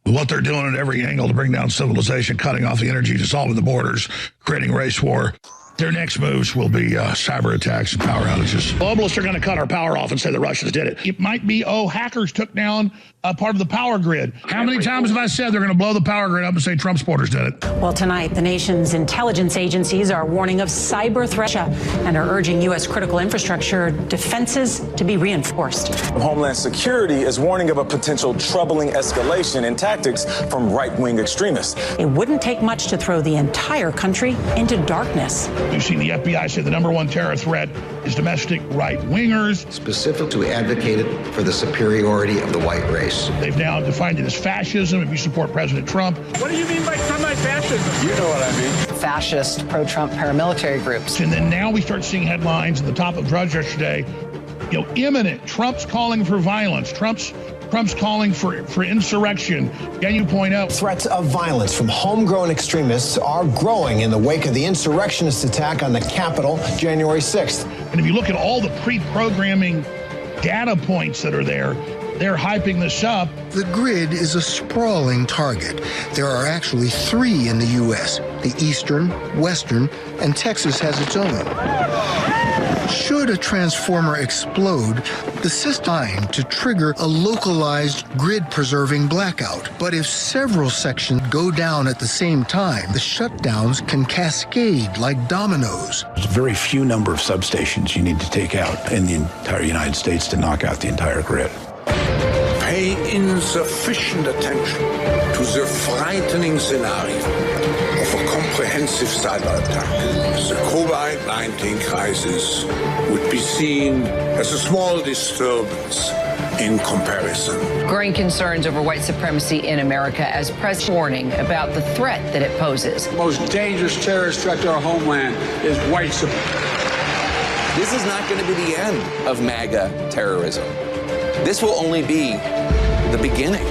What they're doing at every angle to bring down civilization, cutting off the energy, dissolving the borders, creating race war. Their next moves will be cyber attacks and power outages. Globalists are going to cut our power off and say the Russians did it. It might be, hackers took down a part of the power grid. How many times have I said they're going to blow the power grid up and say Trump supporters did it? Well, tonight, the nation's intelligence agencies are warning of cyber threats and are urging U.S. critical infrastructure defenses to be reinforced. Homeland Security is warning of a potential troubling escalation in tactics from right-wing extremists. It wouldn't take much to throw the entire country into darkness. You've seen the FBI say the #1 terror threat is domestic right-wingers. Specifically advocated for the superiority of the white race. They've now defined it as fascism if you support President Trump. What do you mean by semi-fascism? You know what I mean. Fascist, pro-Trump paramilitary groups. And then now we start seeing headlines at the top of Drudge yesterday, imminent. Trump's calling for violence. Trump's calling for insurrection. Can you point out? Threats of violence from homegrown extremists are growing in the wake of the insurrectionist attack on the Capitol January 6th. And if you look at all the pre-programming data points that are there, they're hyping this up. The grid is a sprawling target. There are actually 3 in the U.S., the Eastern, Western, and Texas has its own. Should a transformer explode, the system is to trigger a localized grid-preserving blackout. But if several sections go down at the same time, the shutdowns can cascade like dominoes. There's a very few number of substations you need to take out in the entire United States to knock out the entire grid. Pay insufficient attention to the frightening scenario of a comprehensive cyber attack. The COVID-19 crisis would be seen as a small disturbance in comparison. Growing concerns over white supremacy in America as press warning about the threat that it poses. The most dangerous terrorist threat to our homeland is white supremacy. This is not going to be the end of MAGA terrorism. This will only be the beginning.